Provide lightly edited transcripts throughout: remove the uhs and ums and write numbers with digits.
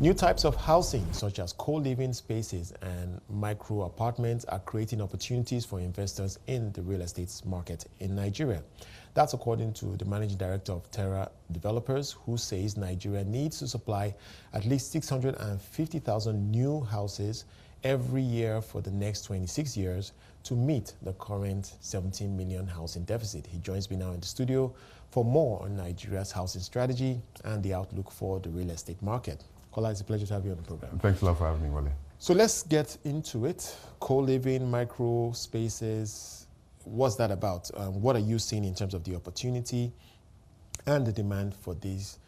New types of housing, such as co-living spaces and micro apartments, are creating opportunities for investors in the real estate market in Nigeria. That's according to the managing director of Terra Developers, who says Nigeria needs to supply at least 650,000 new houses every year for the next 26 years to meet the current 17 million housing deficit. He joins me now in the studio for more on Nigeria's housing strategy and the outlook for the real estate market. Kola, it's a pleasure to have you on the program. Thanks a lot for having me, Wale. So let's get into it. Co-living, micro spaces, what's that about? What are you seeing in terms of the opportunity and the demand for this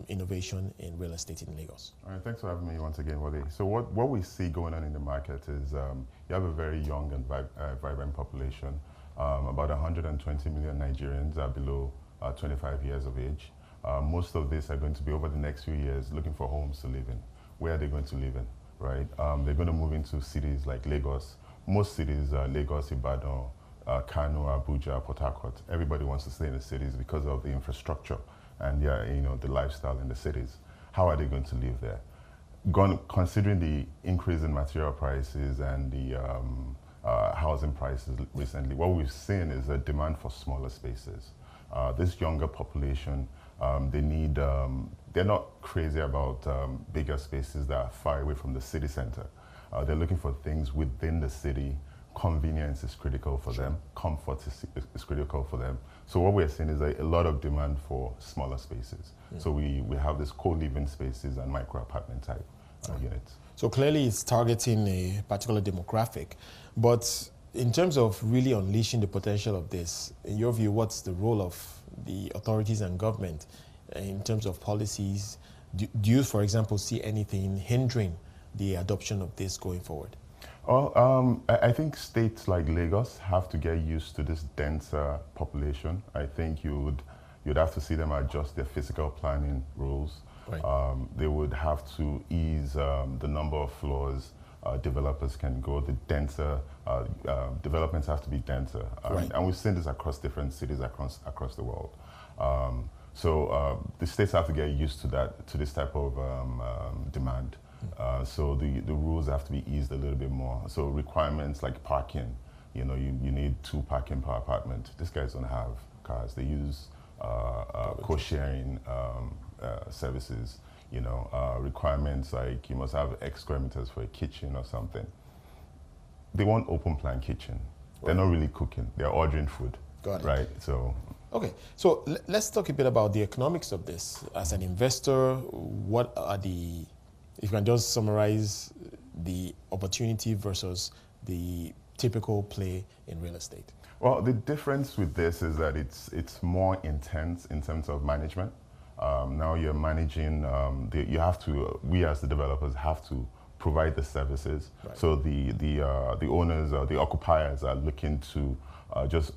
innovation in real estate in Lagos? All right, thanks for having me once again, Wale. So what we see going on in the market is you have a very young and vibrant population. About 120 million Nigerians are below 25 years of age. Most of these are going to be over the next few years looking for homes to live in. Where are they going to live in, right? They're going to move into cities like Lagos. Most cities, Lagos, Ibadan, Kano, Abuja, Port Harcourt. Everybody wants to stay in the cities because of the infrastructure and the lifestyle in the cities. How are they going to live there? Considering the increase in material prices and the housing prices recently, what we've seen is a demand for smaller spaces. This younger population, they're not crazy about bigger spaces that are far away from the city center. They're looking for things within the city. Convenience is critical for them. Comfort is critical for them. So what we're seeing is a lot of demand for smaller spaces. Yeah. So we have this co-living spaces and micro apartment type units. So clearly it's targeting a particular demographic, but in terms of really unleashing the potential of this, in your view, what's the role of the authorities and government in terms of policies? Do you, for example, see anything hindering the adoption of this going forward? Well, I think states like Lagos have to get used to this denser population. I think you'd have to see them adjust their physical planning rules. Right. They would have to ease the number of floors developers can go. The denser developments have to be denser, right. And we've seen this across different cities across the world. So the states have to get used to this type of demand. So the rules have to be eased a little bit more. So requirements like parking, you need 2 parking per apartment. These guys don't have cars. They use co-sharing services. Requirements like you must have X square meters for a kitchen or something. They want open plan kitchen. They're not really cooking. They're ordering food. Got it. Right? So. Okay, so let's talk a bit about the economics of this. As an investor, what are if you can just summarize the opportunity versus the typical play in real estate? Well, the difference with this is that it's more intense in terms of management. Now you're managing, we as the developers have to provide the services. Right. So the owners, the occupiers are looking to just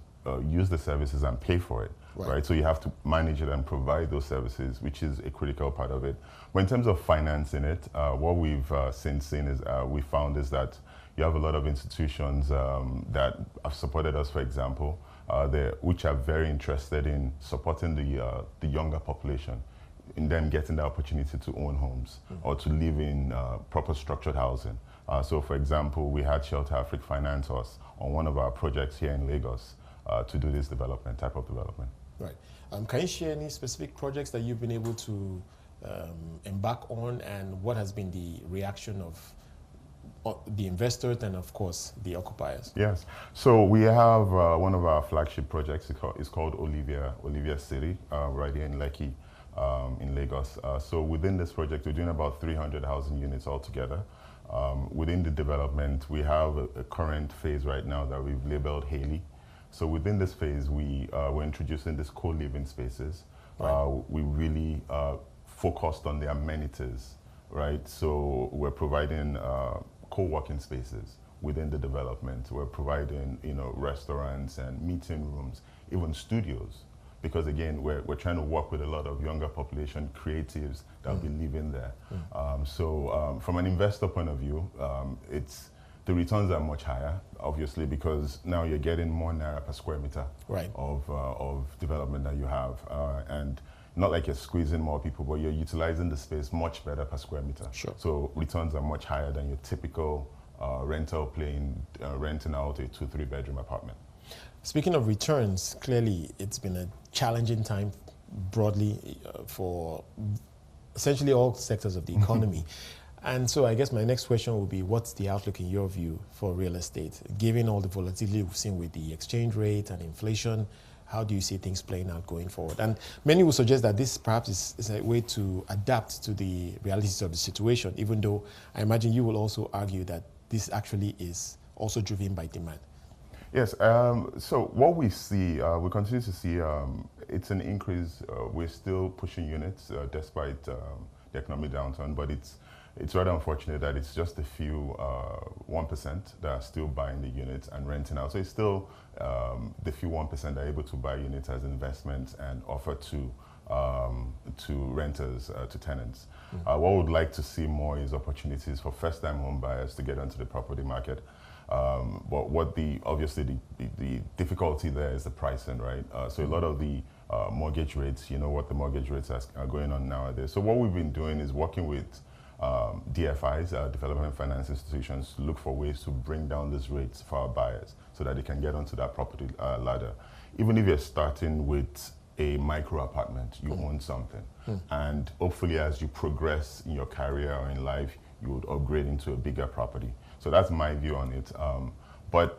use the services and pay for it. Right. So you have to manage it and provide those services, which is a critical part of it. But in terms of financing it, what we've since seen is we found is that you have a lot of institutions that have supported us, for example, which are very interested in supporting the younger population, in them getting the opportunity to own homes or to live in proper structured housing. So, for example, we had Shelter Africa finance us on one of our projects here in Lagos to do this type of development. Right. Can you share any specific projects that you've been able to embark on, and what has been the reaction of the investors and, of course, the occupiers? Yes. So we have one of our flagship projects. It's called Olivia City, right here in Lekki, in Lagos. So within this project, we're doing about 300 housing units altogether. Within the development, we have a current phase right now that we've labeled Haley. So within this phase, we're introducing these co-living spaces. Right. We really focused on the amenities, right? So we're providing co-working spaces within the development. We're providing, restaurants and meeting rooms, even studios, because again, we're trying to work with a lot of younger population creatives that will be living there. So from an investor point of view, the returns are much higher, obviously, because now you're getting more naira per square meter, right, of development that you have. And not like you're squeezing more people, but you're utilizing the space much better per square meter. Sure. So returns are much higher than your typical rental plane, renting out a 2-3 bedroom apartment. Speaking of returns, clearly it's been a challenging time broadly for essentially all sectors of the economy. And so I guess my next question will be, what's the outlook in your view for real estate? Given all the volatility we've seen with the exchange rate and inflation, how do you see things playing out going forward? And many will suggest that this perhaps is a way to adapt to the realities of the situation, even though I imagine you will also argue that this actually is also driven by demand. Yes, so what we see, we continue to see, it's an increase. We're still pushing units despite the economic downturn, but it's rather unfortunate that it's just a few 1% that are still buying the units and renting out. So it's still the few 1% are able to buy units as investments and offer to renters, to tenants. What we would like to see more is opportunities for first-time home buyers to get onto the property market. But obviously the difficulty there is the pricing, right? So a lot of the mortgage rates, you know what the mortgage rates are going on nowadays. So what we've been doing is working with DFIs, development finance institutions, to look for ways to bring down these rates for our buyers so that they can get onto that property ladder. Even if you're starting with a micro apartment, you own something. And hopefully as you progress in your career or in life, you would upgrade into a bigger property. So that's my view on it. But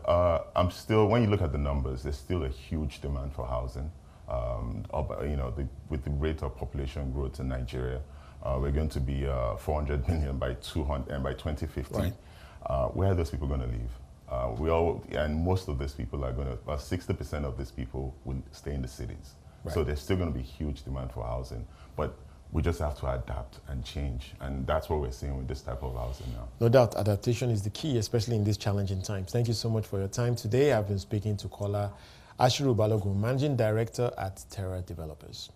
I'm still, when you look at the numbers, there's still a huge demand for housing. With the rate of population growth in Nigeria, we're going to be 400 million by 2050. Right. Where are those people going to live? And most of these people are going to, about 60% of these people will stay in the cities. Right. So there's still going to be huge demand for housing, but we just have to adapt and change, and that's what we're seeing with this type of housing now. No doubt, adaptation is the key, especially in these challenging times. Thank you so much for your time today. I've been speaking to Kola Ashiru-Balogun, Managing Director at Terra Developers.